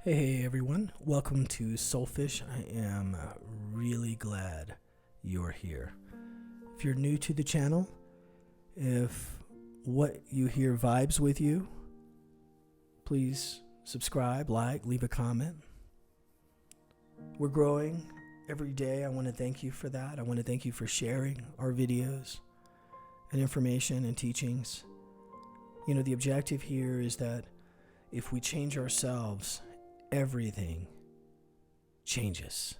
Hey everyone, welcome to Soulfish. I am really glad you're here. If you're new to the channel, if what you hear vibes with you, please subscribe, like, leave a comment. We're growing every day. I want to thank you for that. I want to thank you for sharing our videos and information and teachings. You know, the objective here is that if we change ourselves, everything changes.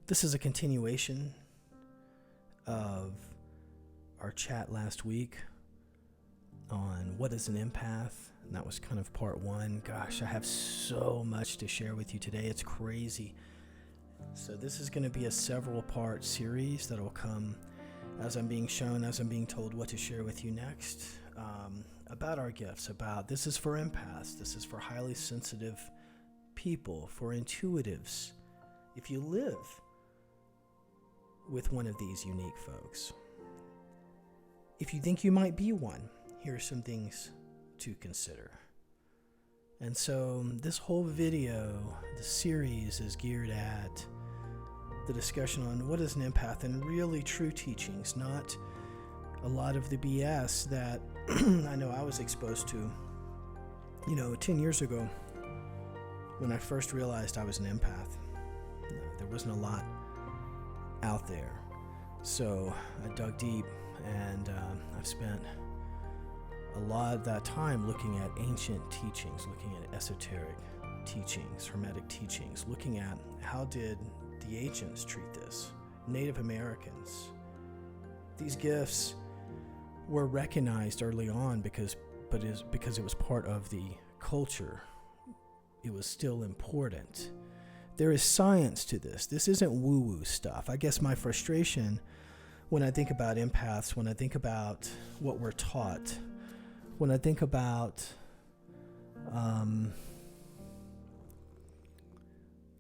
This is a continuation of our chat last week on what is an empath, and that was kind of part one. Gosh, I have so much to share with you today. It's crazy. So this is going to be a several part series that will come as I'm being shown, as I'm being told what to share with you next. About our gifts, about this is for empaths, this is for highly sensitive people, for intuitives. If you live with one of these unique folks, if you think you might be one, here are some things to consider. And so this whole video, the series is geared at the discussion on what is an empath and really true teachings, not a lot of the BS that I know I was exposed to, 10 years ago when I first realized I was an empath. There wasn't a lot out there. So I dug deep, and I've spent a lot of that time looking at ancient teachings, looking at esoteric teachings, hermetic teachings, looking at how did the ancients treat this, Native Americans. These gifts were recognized early on because it was part of the culture. It was still important. There is science to this. This isn't woo-woo stuff. I guess my frustration when I think about empaths, when I think about what we're taught, when I think about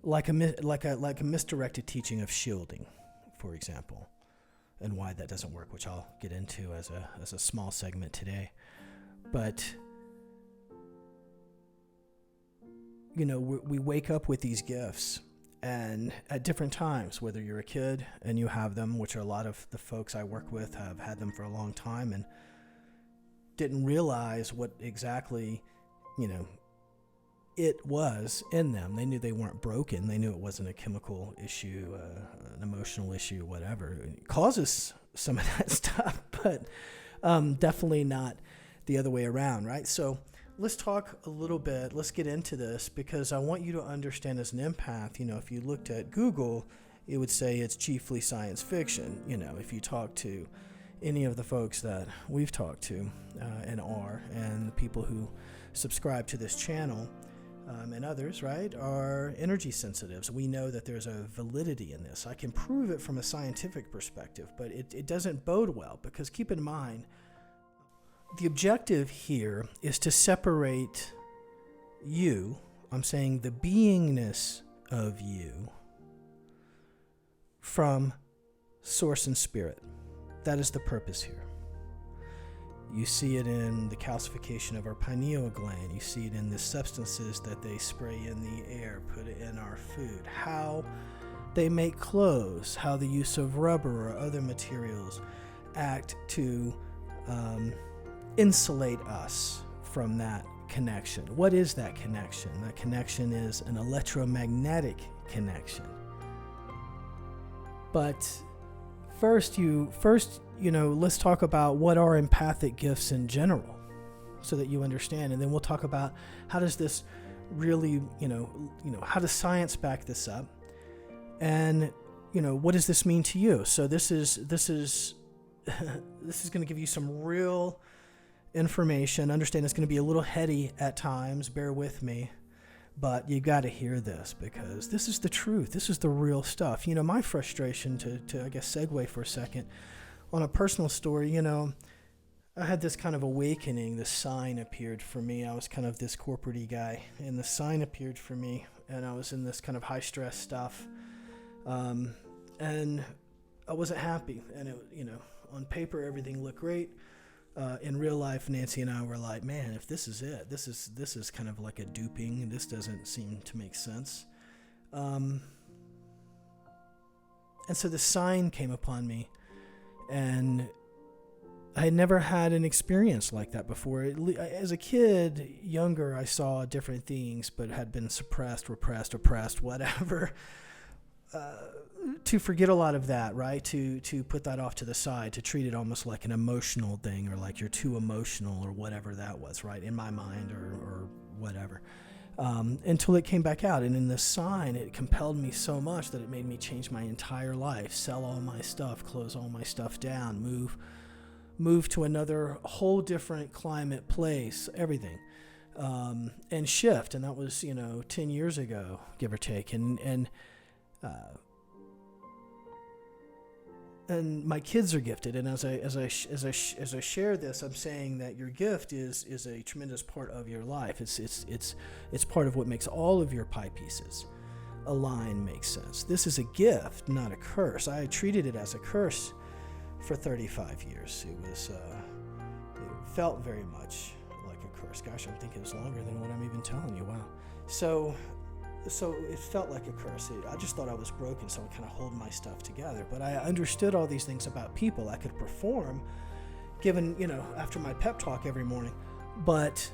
like a misdirected teaching of shielding, for example, and why that doesn't work, which I'll get into as a small segment today. But we wake up with these gifts, and at different times, whether you're a kid and you have them, which are a lot of the folks I work with have had them for a long time and didn't realize what exactly it was in them. They knew they weren't broken. They knew it wasn't a chemical issue, an emotional issue, whatever. It causes some of that stuff, but definitely not the other way around, right? So let's talk a little bit. Let's get into this because I want you to understand as an empath, if you looked at Google, it would say it's chiefly science fiction. If you talk to any of the folks that we've talked to and the people who subscribe to this channel, and others, right, are energy sensitives. We know that there's a validity in this. I can prove it from a scientific perspective, but it doesn't bode well because keep in mind, the objective here is to separate you, I'm saying the beingness of you, from source and spirit. That is the purpose here. You see it in the calcification of our pineal gland. You see it in the substances that they spray in the air, put it in our food, how they make clothes, how the use of rubber or other materials act to insulate us from that connection. What is that connection? That connection is an electromagnetic connection. But First, let's talk about what are empathic gifts in general so that you understand. And then we'll talk about how does this really, how does science back this up? And, what does this mean to you? So this is going to give you some real information. Understand it's going to be a little heady at times. Bear with me. But you got to hear this because this is the truth. This is the real stuff. My frustration to I guess, segue for a second on a personal story, I had this kind of awakening. This sign appeared for me. I was kind of this corporate-y guy, and the sign appeared for me, and I was in this kind of high-stress stuff. And I wasn't happy. And, on paper, everything looked great. In real life, Nancy and I were like, man, if this is it, this is kind of like a duping. This doesn't seem to make sense. And so the sign came upon me, and I had never had an experience like that before. As a kid, younger, I saw different things, but had been suppressed, repressed, oppressed, whatever. To forget a lot of that, right? To put that off to the side, to treat it almost like an emotional thing, or like you're too emotional, or whatever that was, right? In my mind, or whatever. Until it came back out. And in the sign, it compelled me so much that it made me change my entire life, sell all my stuff, close all my stuff down, move to another whole different climate, place, everything, and shift. And that was, 10 years ago, give or take. And my kids are gifted, and as I share this, I'm saying that your gift is a tremendous part of your life. It's part of what makes all of your pie pieces align, make sense. This is a gift, not a curse. I treated it as a curse for 35 years. It felt very much like a curse. Gosh, I'm thinking it's longer than what I'm even telling you. Wow. So it felt like a curse. I just thought I was broken, so I kind of hold my stuff together. But I understood all these things about people. I could perform, given, after my pep talk every morning. But,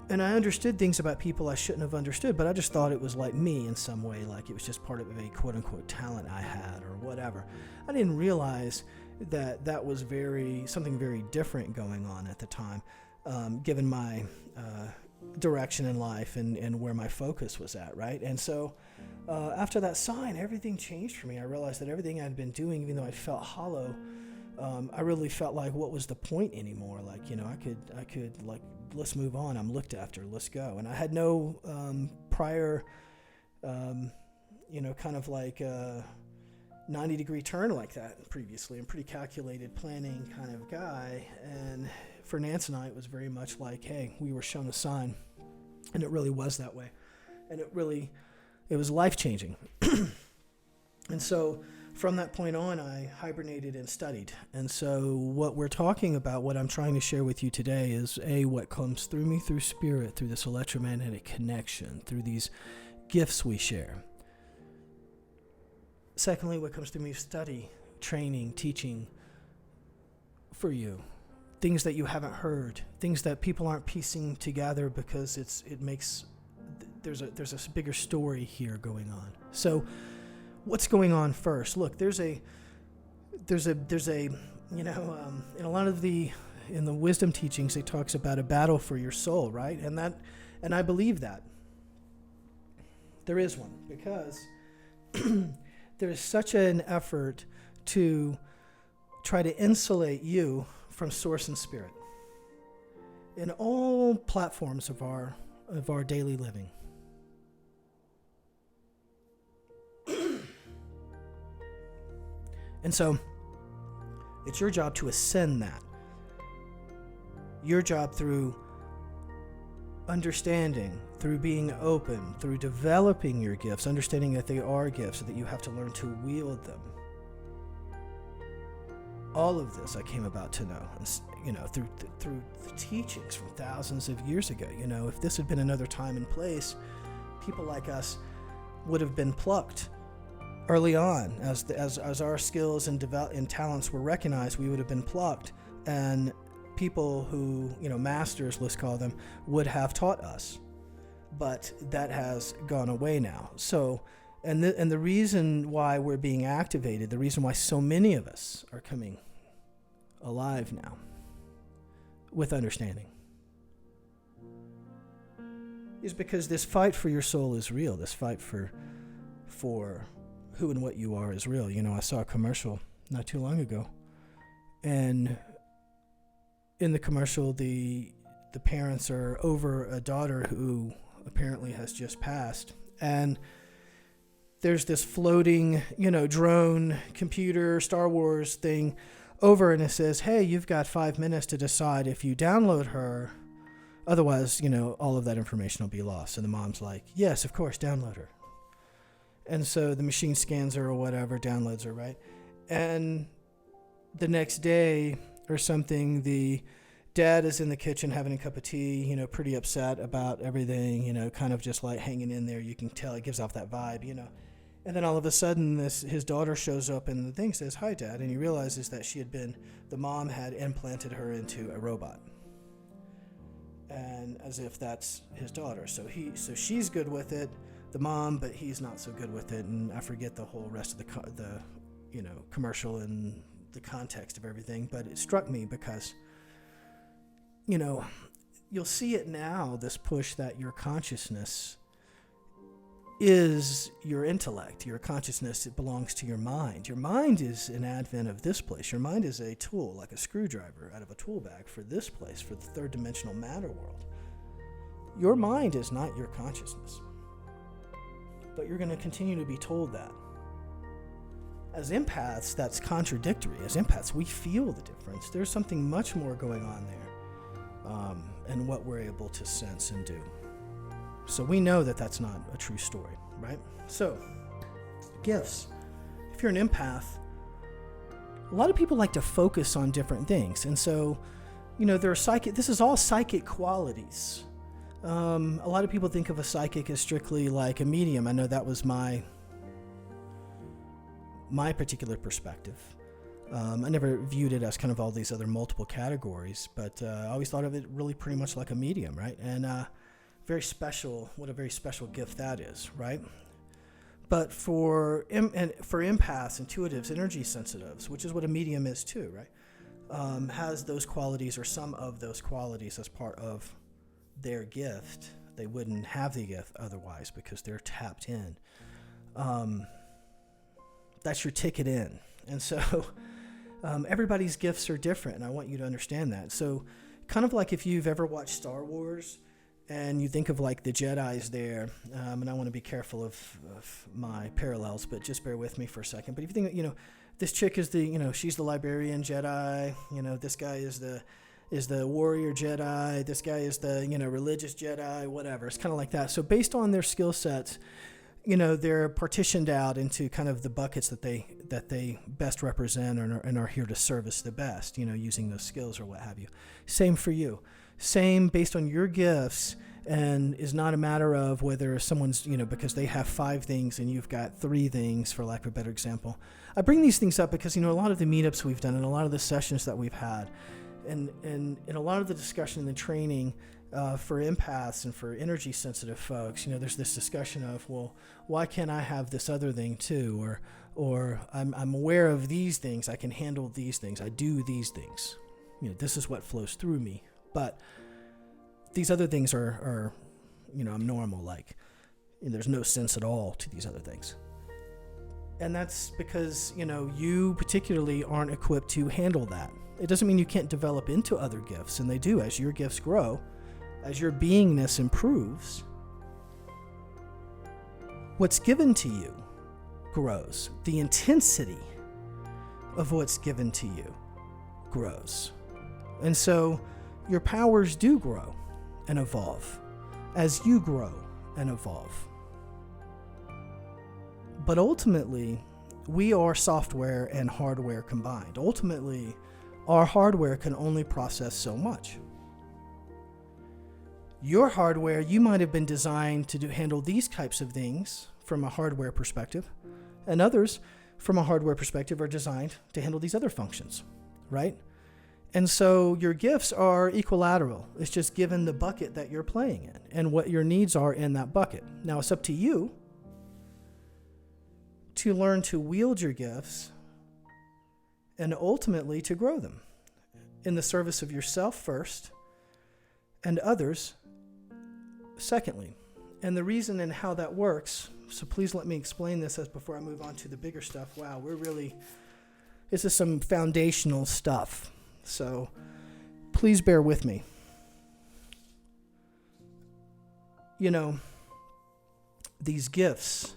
and I understood things about people I shouldn't have understood, but I just thought it was like me in some way, like it was just part of a quote-unquote talent I had or whatever. I didn't realize that was something very different going on at the time, given my direction in life and where my focus was at, right? And so after that sign, everything changed for me. I realized that everything I'd been doing, even though I felt hollow, I really felt like, what was the point anymore? Like, I could like, let's move on. I'm looked after. Let's go. And I had no prior, kind of like 90-degree turn like that previously. I'm a pretty calculated, planning kind of guy. And for Nance and I, it was very much like, hey, we were shown a sign, and it really was that way. And it was life-changing. And so from that point on, I hibernated and studied. And so what we're talking about, what I'm trying to share with you today is, what comes through me through spirit, through this electromagnetic connection, through these gifts we share. Secondly, what comes through me, there's training, teaching for you. Things that you haven't heard, things that people aren't piecing together because there's a bigger story here going on. So what's going on first? Look, there's a in a lot of in the wisdom teachings, it talks about a battle for your soul, right? And I believe that there is one, because there is such an effort to try to insulate you from source and spirit in all platforms of our daily living. And so it's your job to ascend that. Your job, through understanding, through being open, through developing your gifts, understanding that they are gifts, so that you have to learn to wield them. All of this I came about to know, through the teachings from thousands of years ago. If this had been another time and place, people like us would have been plucked early on. As our skills and talents were recognized, we would have been plucked, and people who, masters, let's call them, would have taught us. But that has gone away now. So, and the reason why we're being activated, the reason why so many of us are coming alive now with understanding, is because this fight for your soul is real. This fight for who and what you are is real. I saw a commercial not too long ago, and in the commercial, the parents are over a daughter who apparently has just passed, and there's this floating, drone computer Star Wars thing over, and it says, hey, you've got 5 minutes to decide if you download her, otherwise, all of that information will be lost. And the mom's like, yes, of course, download her. And so the machine scans her or whatever, downloads her, right? And the next day or something, the dad is in the kitchen having a cup of tea, pretty upset about everything, kind of just like hanging in there. You can tell it gives off that vibe. And then all of a sudden, his daughter shows up and the thing says, "Hi, Dad," and he realizes that the mom had implanted her into a robot, and as if that's his daughter. So she's good with it, the mom, but he's not so good with it. And I forget the whole rest of the commercial and the context of everything, but it struck me because, you'll see it now, this push that your consciousness is your intellect. Your consciousness, it belongs to your mind. Your mind is an advent of this place. Your mind is a tool, like a screwdriver out of a tool bag for this place, for the third dimensional matter world. Your mind is not your consciousness. But you're going to continue to be told that. As empaths, that's contradictory. As empaths, we feel the difference. There's something much more going on there, and what we're able to sense and do. So we know that that's not a true story, right? So, gifts. If you're an empath, a lot of people like to focus on different things. And so, there are this is all psychic qualities. A lot of people think of a psychic as strictly like a medium. I know that was my particular perspective. I never viewed it as kind of all these other multiple categories, but I always thought of it really pretty much like a medium, right? And very special, what a very special gift that is, right? But for empaths, intuitives, energy sensitives, which is what a medium is too, right? Has those qualities or some of those qualities as part of their gift. They wouldn't have the gift otherwise because they're tapped in. That's your ticket in. And so everybody's gifts are different, and I want you to understand that. So kind of like if you've ever watched Star Wars, and you think of like the Jedis there, and I want to be careful of my parallels, but just bear with me for a second. But if you think, this chick is she's the librarian Jedi. This guy is the warrior Jedi. This guy is the religious Jedi. Whatever. It's kind of like that. So based on their skill sets, they're partitioned out into kind of the buckets that they best represent and are here to service the best. Using those skills or what have you. Same for you. Same based on your gifts, and is not a matter of whether someone's, because they have 5 things and you've got 3 things, for lack of a better example. I bring these things up because, a lot of the meetups we've done and a lot of the sessions that we've had and a lot of the discussion and the training for empaths and for energy sensitive folks, there's this discussion of, well, why can't I have this other thing too? Or I'm aware of these things. I can handle these things. I do these things. This is what flows through me. But these other things are I'm normal, like, there's no sense at all to these other things. And that's because, you particularly aren't equipped to handle that. It doesn't mean you can't develop into other gifts, and they do. As your gifts grow, as your beingness improves, what's given to you grows. The intensity of what's given to you grows. And so your powers do grow and evolve as you grow and evolve. But ultimately, we are software and hardware combined. Ultimately, our hardware can only process so much. Your hardware, you might have been designed to handle these types of things from a hardware perspective, and others from a hardware perspective are designed to handle these other functions, right? And so your gifts are equilateral. It's just given the bucket that you're playing in and what your needs are in that bucket. Now it's up to you to learn to wield your gifts and ultimately to grow them in the service of yourself first and others secondly. And the reason and how that works, so please let me explain this as before I move on to the bigger stuff. Wow, this is some foundational stuff. So please bear with me. These gifts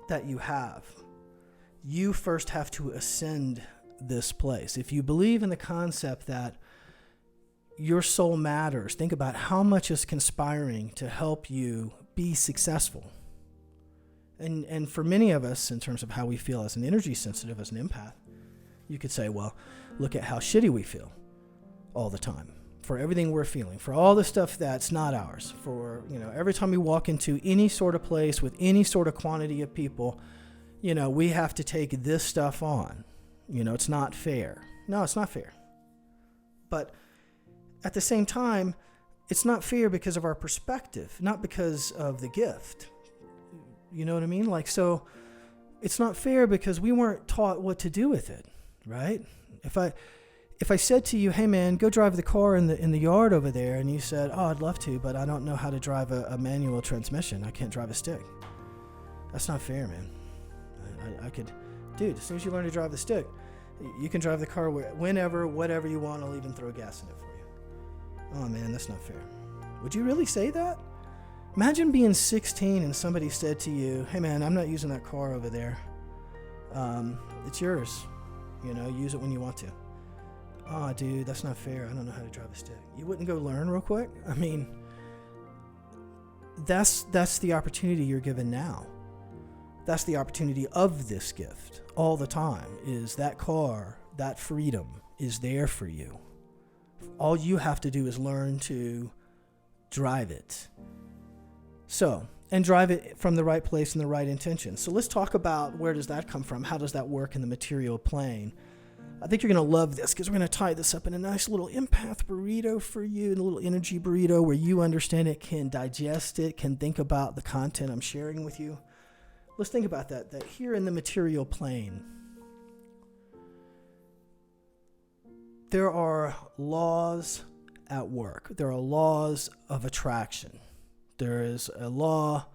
that you have, you first have to ascend this place. If you believe in the concept that your soul matters, think about how much is conspiring to help you be successful. And for many of us, in terms of how we feel as an energy sensitive, as an empath, You could say, well, look at how shitty we feel all the time, for everything we're feeling, for all the stuff that's not ours, for, every time we walk into any sort of place with any sort of quantity of people, we have to take this stuff on. It's not fair. No, it's not fair. But at the same time, it's not fair because of our perspective, not because of the gift. You know what I mean? So it's not fair because we weren't taught what to do with it, right? If I said to you, hey man, go drive the car in the yard over there, and you said, oh, I'd love to, but I don't know how to drive a manual transmission. I can't drive a stick. That's not fair, man. I could, dude, as soon as you learn to drive the stick, you can drive the car whenever, whatever you want. I'll even throw gas in it for you. Oh man, that's not fair. Would you really say that? Imagine being 16 and somebody said to you, hey man, I'm not using that car over there. It's yours. Use it when you want to. Oh dude, that's not fair. I don't know how to drive a stick. You wouldn't go learn real quick? I mean, that's the opportunity you're given now. That's the opportunity of this gift all the time, is that car, that freedom is there for you. All you have to do is learn to drive it. And drive it from the right place and the right intention. So let's talk about, where does that come from? How does that work in the material plane? I think you're going to love this, because we're going to tie this up in a nice little empath burrito for you, a little energy burrito where you understand it, can digest it, can think about the content I'm sharing with you. Let's think about that here in the material plane, there are laws at work. There are laws of attraction. There is a law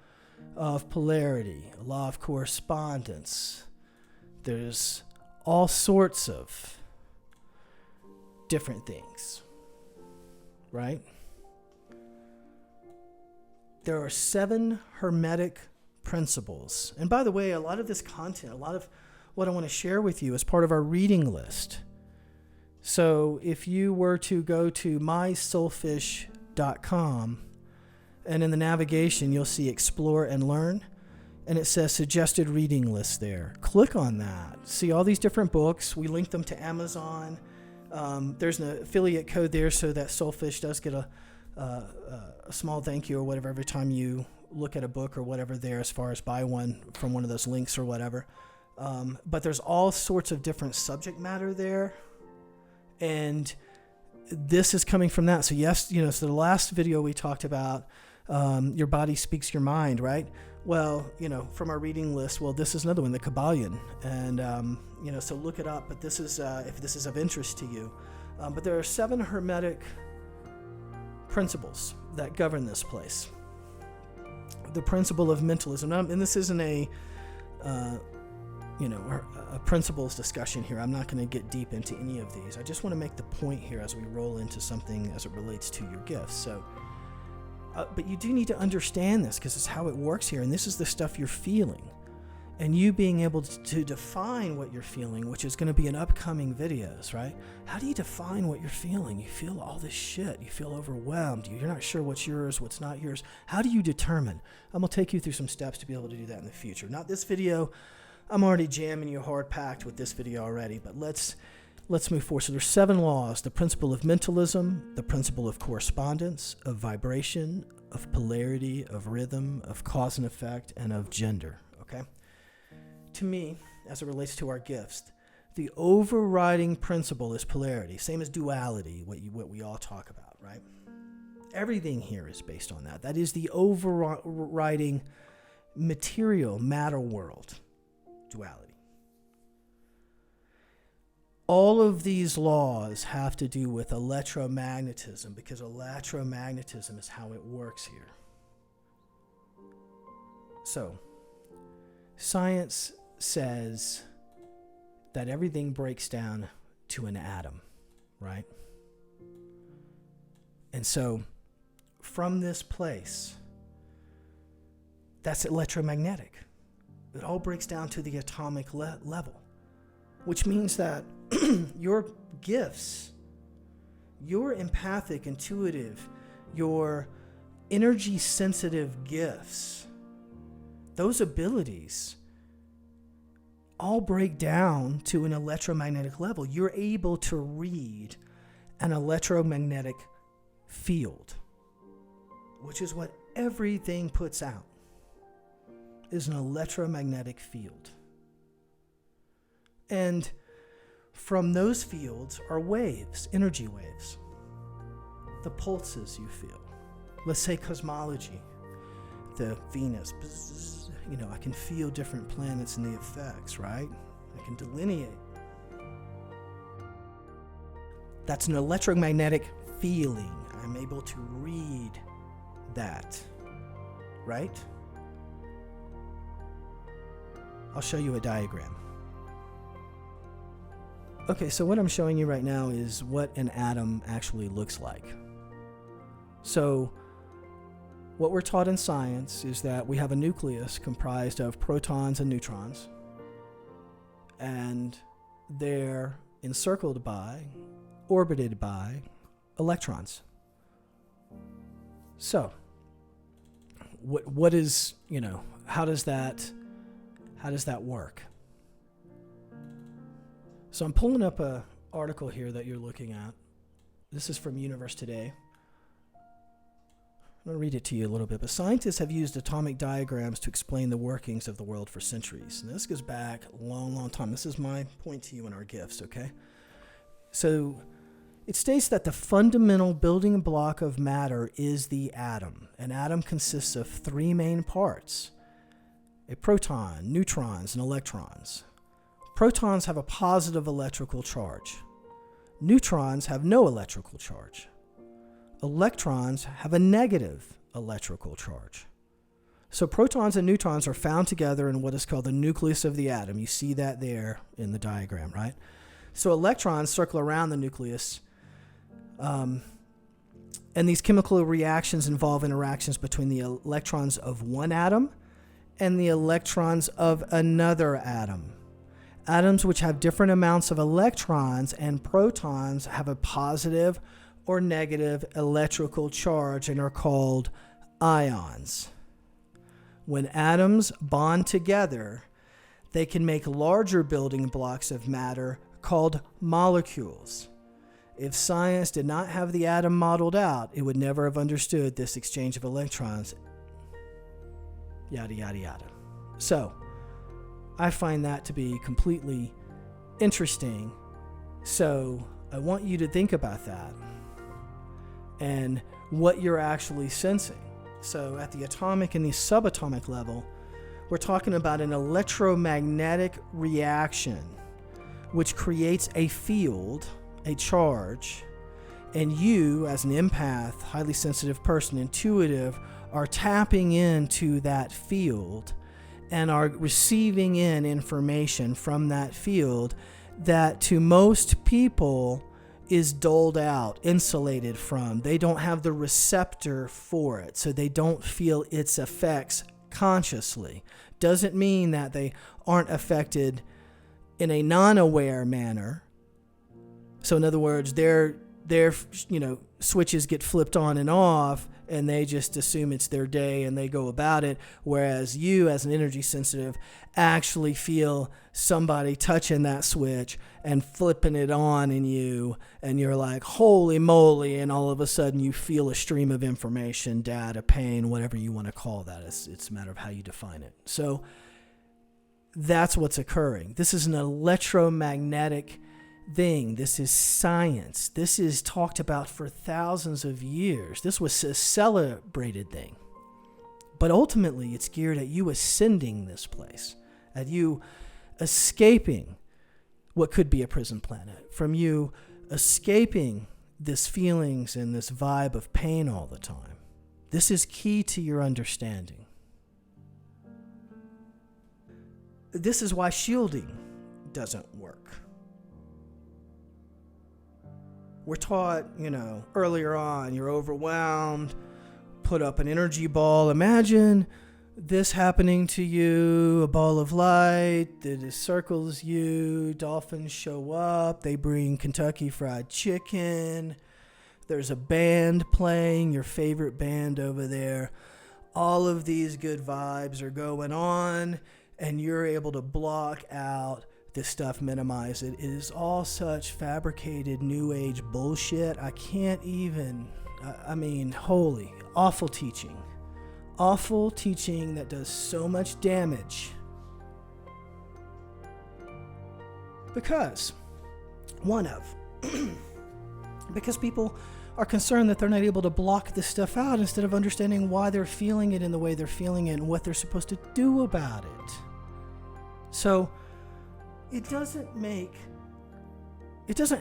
of polarity, a law of correspondence. There's all sorts of different things, right? There are 7 hermetic principles. And by the way, a lot of this content, a lot of what I want to share with you is part of our reading list. So if you were to go to mysoulfish.com, and in the navigation, you'll see Explore and Learn, and it says Suggested Reading List there. Click on that. See all these different books. We link them to Amazon. There's an affiliate code there so that Soulfish does get a small thank you or whatever every time you look at a book or whatever there, as far as buy one from one of those links or whatever. But there's all sorts of different subject matter there. And this is coming from that. So yes, so the last video we talked about, your body speaks your mind, right? Well, from our reading list, this is another one, the Kabbalion. And, so look it up, but this is, if this is of interest to you. But there are 7 hermetic principles that govern this place. The principle of mentalism, and this isn't a principles discussion here. I'm not going to get deep into any of these. I just want to make the point here as we roll into something as it relates to your gifts. So, but you do need to understand this, because it's how it works here, and this is the stuff you're feeling. And you being able to define what you're feeling, which is going to be in upcoming videos, right? How do you define what you're feeling? You feel all this shit. You feel overwhelmed. You're not sure what's yours, what's not yours. How do you determine? I'm going to take you through some steps to be able to do that in the future. Not this video. I'm already jamming you hard packed with this video already, but let's move forward. So there's 7 laws: the principle of mentalism, the principle of correspondence, of vibration, of polarity, of rhythm, of cause and effect, and of gender. Okay? To me, as it relates to our gifts, the overriding principle is polarity, same as duality, what we all talk about, right? Everything here is based on that. That is the overriding material matter world, duality. All of these laws have to do with electromagnetism, because electromagnetism is how it works here. So, science says that everything breaks down to an atom, right? And so, from this place, that's electromagnetic. It all breaks down to the atomic level, which means that your gifts, your empathic, intuitive, your energy sensitive gifts, those abilities all break down to an electromagnetic level. You're able to read an electromagnetic field, which is what everything puts out, is an electromagnetic field. And from those fields are waves, energy waves, the pulses you feel. Let's say cosmology, the Venus, I can feel different planets and the effects, right? I can delineate. That's an electromagnetic feeling. I'm able to read that, right? I'll show you a diagram. Okay, so what I'm showing you right now is what an atom actually looks like. So what we're taught in science is that we have a nucleus comprised of protons and neutrons, and they're encircled by, orbited by electrons. So what is, how does that work? So I'm pulling up an article here that you're looking at. This is from Universe Today. I'm going to read it to you a little bit. But scientists have used atomic diagrams to explain the workings of the world for centuries. And this goes back a long, long time. This is my point to you in our gifts, okay? So it states that the fundamental building block of matter is the atom. An atom consists of three main parts: a proton, neutrons, and electrons. Protons have a positive electrical charge. Neutrons have no electrical charge. Electrons have a negative electrical charge. So protons and neutrons are found together in what is called the nucleus of the atom. You see that there in the diagram, right? So electrons circle around the nucleus, and these chemical reactions involve interactions between the electrons of one atom and the electrons of another atom. Atoms which have different amounts of electrons and protons have a positive or negative electrical charge and are called ions. When atoms bond together, they can make larger building blocks of matter called molecules. If science did not have the atom modeled out, it would never have understood this exchange of electrons, yada, yada, yada. So, I find that to be completely interesting. So I want you to think about that and what you're actually sensing. So at the atomic and the subatomic level, we're talking about an electromagnetic reaction which creates a field, a charge, and you, as an empath, highly sensitive person, intuitive, are tapping into that field and are receiving in information from that field that to most people is doled out, insulated from. They don't have the receptor for it, so they don't feel its effects consciously. Doesn't mean that they aren't affected in a non-aware manner. So in other words, their switches get flipped on and off, and they just assume it's their day and they go about it, whereas you, as an energy sensitive, actually feel somebody touching that switch and flipping it on in you, and you're like, holy moly, and all of a sudden you feel a stream of information, data, pain, whatever you want to call that. It's a matter of how you define it. So that's what's occurring. This is an electromagnetic thing. This is science. This is talked about for thousands of years. This was a celebrated thing. But ultimately, it's geared at you ascending this place, at you escaping what could be a prison planet, from you escaping this feelings and this vibe of pain all the time. This is key to your understanding. This is why shielding doesn't work. We're taught, earlier on, you're overwhelmed, put up an energy ball. Imagine this happening to you, a ball of light that encircles you. Dolphins show up. They bring Kentucky Fried Chicken. There's a band playing, your favorite band over there. All of these good vibes are going on, and you're able to block out this stuff, minimize it. It is all such fabricated new age bullshit. I can't even, holy, awful teaching. Awful teaching that does so much damage. Because because people are concerned that they're not able to block this stuff out instead of understanding why they're feeling it in the way they're feeling it and what they're supposed to do about it. So it doesn't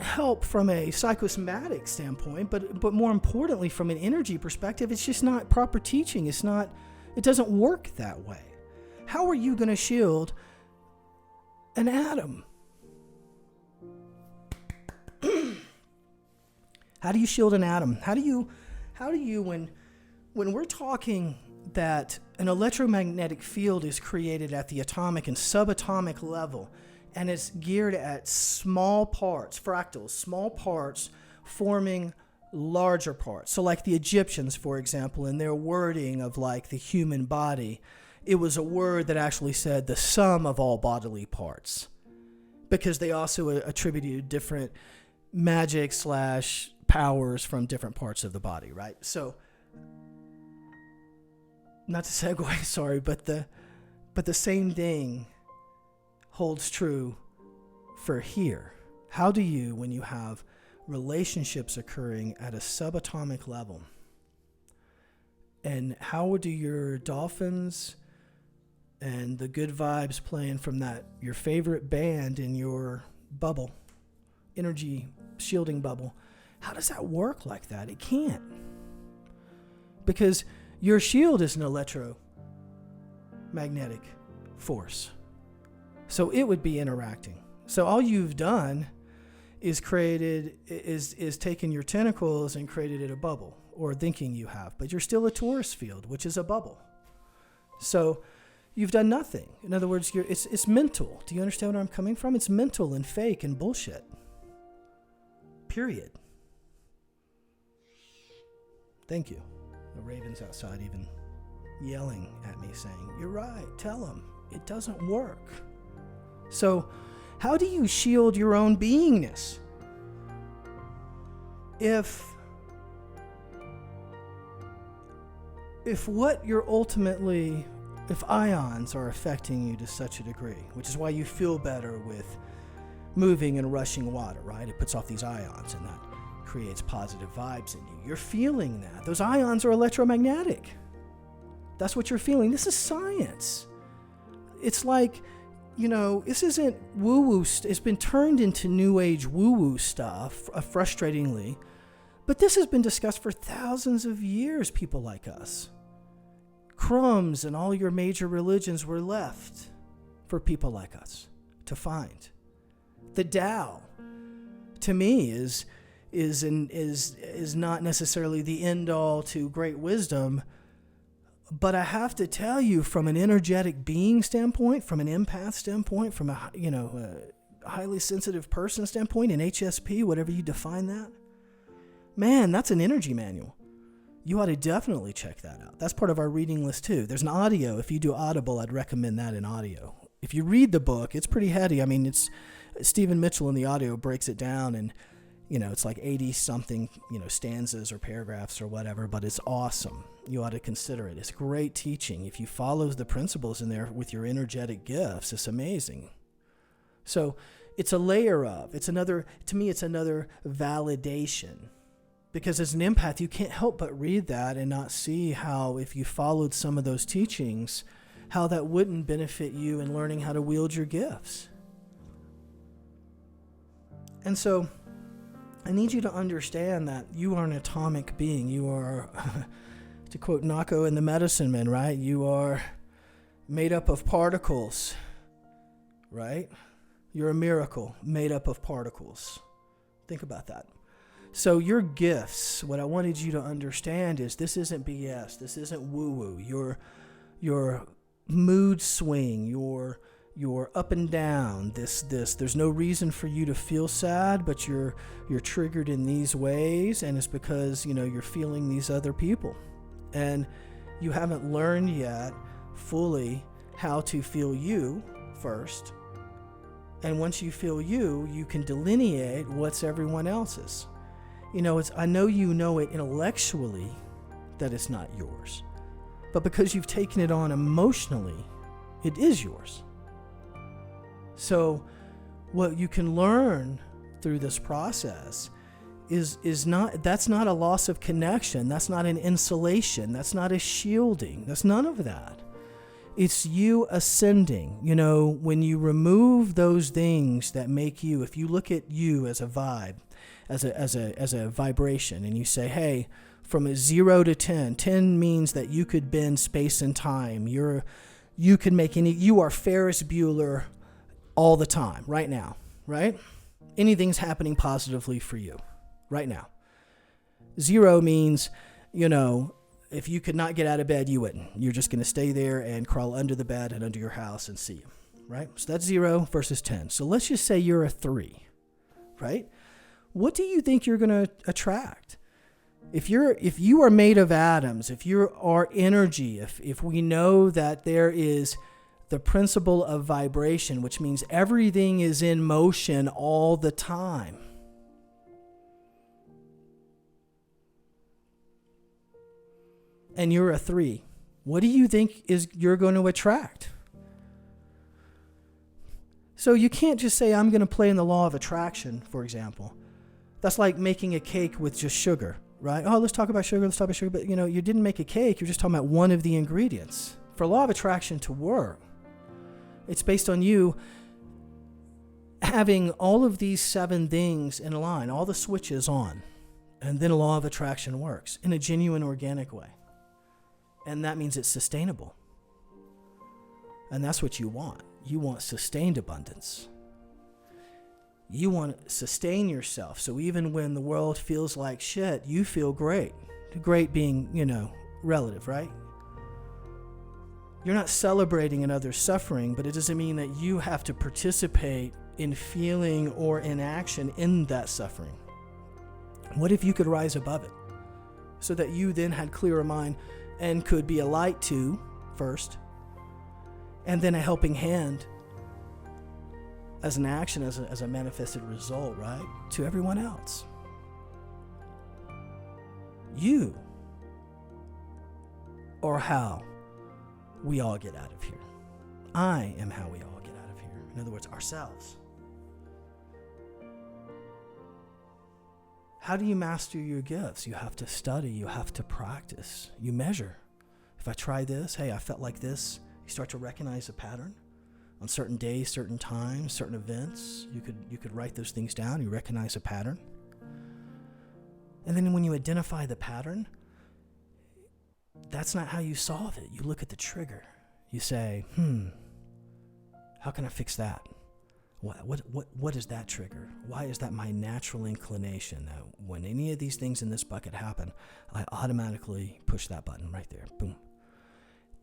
help from a psychosomatic standpoint, but more importantly from an energy perspective, it's just not proper teaching. It doesn't work that way. How are you going to shield an atom? How do you shield an atom? How do you when we're talking that an electromagnetic field is created at the atomic and subatomic level, and it's geared at small parts, fractals, small parts forming larger parts. So like the Egyptians, for example, in their wording of like the human body, it was a word that actually said the sum of all bodily parts, because they also attributed different magic / powers from different parts of the body, right? So, not to segue, sorry, but the same thing holds true for here. How do you, when you have relationships occurring at a subatomic level, and how do your dolphins and the good vibes playing from that, your favorite band in your bubble, energy shielding bubble, how does that work like that? It can't. Because your shield is an electromagnetic force. So it would be interacting. So all you've done is taken your tentacles and created it a bubble, or thinking you have, but you're still a torus field, which is a bubble. So you've done nothing. In other words, it's mental. Do you understand where I'm coming from? It's mental and fake and bullshit. Period. Thank you. The raven's outside even yelling at me saying, "You're right, tell him. It doesn't work." So how do you shield your own beingness? If ions are affecting you to such a degree, which is why you feel better with moving and rushing water, right? It puts off these ions and that creates positive vibes in you. You're feeling that. Those ions are electromagnetic. That's what you're feeling. This is science. It's like, this isn't woo-woo. It's been turned into new age woo-woo stuff, frustratingly. But this has been discussed for thousands of years, people like us. Crumbs and all your major religions were left for people like us to find. The Tao, to me, is not necessarily the end all to great wisdom, but I have to tell you, from an energetic being standpoint, from an empath standpoint, from a highly sensitive person standpoint, an HSP, whatever you define that, man, that's an energy manual. You ought to definitely check that out. That's part of our reading list too. There's an audio. If you do Audible, I'd recommend that in audio. If you read the book, it's pretty heady. I mean, it's Stephen Mitchell in the audio breaks it down, and it's like 80 something, stanzas or paragraphs or whatever, but it's awesome. You ought to consider it. It's great teaching. If you follow the principles in there with your energetic gifts, it's amazing. So it's a layer of, to me, it's another validation. Because as an empath, you can't help but read that and not see how, if you followed some of those teachings, how that wouldn't benefit you in learning how to wield your gifts. And so I need you to understand that you are an atomic being. You are, to quote Nako and the Medicine Man, right? You are made up of particles, right? You're a miracle made up of particles. Think about that. So your gifts, what I wanted you to understand is this isn't BS. This isn't woo-woo. Your mood swing, your up and down, there's no reason for you to feel sad, but you're triggered in these ways, and it's because, you're feeling these other people. And you haven't learned yet fully how to feel you first. And once you feel you, you can delineate what's everyone else's. I know you know it intellectually that it's not yours. But because you've taken it on emotionally, it is yours. So what you can learn through this process that's not a loss of connection. That's not an insulation. That's not a shielding. That's none of that. It's you ascending. When you remove those things that make you, if you look at you as a vibe, as a vibration, and you say, hey, from a 0 to 10, 10 means that you could bend space and time. You are Ferris Bueller all the time, right now, right? Anything's happening positively for you right now. 0 means, if you could not get out of bed, you wouldn't. You're just going to stay there and crawl under the bed and under your house and see you, right? So that's 0 versus 10. So let's just say you're a 3, right? What do you think you're going to attract? If you are made of atoms, if you are energy, if we know that there is the principle of vibration, which means everything is in motion all the time. And you're a 3, what do you think you're going to attract? So you can't just say, I'm going to play in the law of attraction, for example. That's like making a cake with just sugar, right? Oh, let's talk about sugar. But, you didn't make a cake. You're just talking about one of the ingredients. For law of attraction to work, it's based on you having all of these 7 things in a line, all the switches on. And then a law of attraction works in a genuine, organic way. And that means it's sustainable. And that's what you want. You want sustained abundance. You want to sustain yourself. So even when the world feels like shit, you feel great. Great being, relative, right? You're not celebrating another's suffering, but it doesn't mean that you have to participate in feeling or in action in that suffering. What if you could rise above it so that you then had clearer mind and could be a light to first, and then a helping hand as an action, as a manifested result, right, to everyone else? You are how we all get out of here. I am how we all get out of here. In other words, ourselves. How do you master your gifts? You have to study. You have to practice. You measure. If I try this, hey, I felt like this. You start to recognize a pattern. On certain days, certain times, certain events, you could write those things down. You recognize a pattern. And then when you identify the pattern, that's not how you solve it. You look at the trigger. You say, how can I fix that? What is that trigger? Why is that my natural inclination? That when any of these things in this bucket happen, I automatically push that button right there. Boom.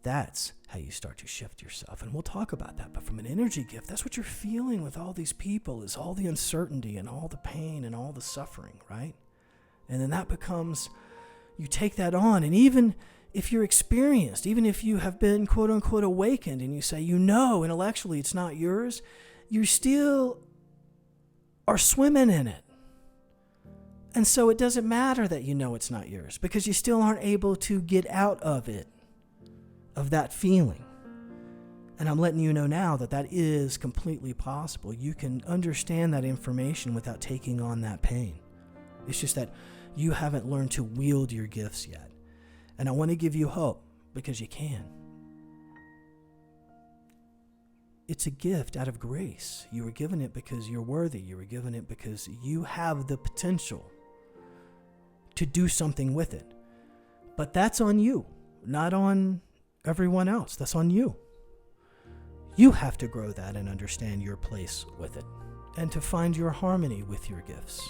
That's how you start to shift yourself. And we'll talk about that. But from an energy gift, that's what you're feeling with all these people, is all the uncertainty and all the pain and all the suffering, right? And then that becomes, you take that on. And even if you're experienced, even if you have been quote unquote awakened and you say, intellectually it's not yours, you still are swimming in it. And so it doesn't matter that it's not yours, because you still aren't able to get out of it, of that feeling. And I'm letting you know now that is completely possible. You can understand that information without taking on that pain. It's just that you haven't learned to wield your gifts yet. And I want to give you hope, because you can. It's a gift out of grace. You were given it because you're worthy. You were given it because you have the potential to do something with it. But that's on you, not on everyone else. That's on you. You have to grow that and understand your place with it, and to find your harmony with your gifts.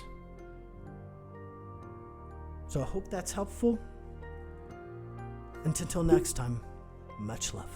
So I hope that's helpful. And until next time, much love.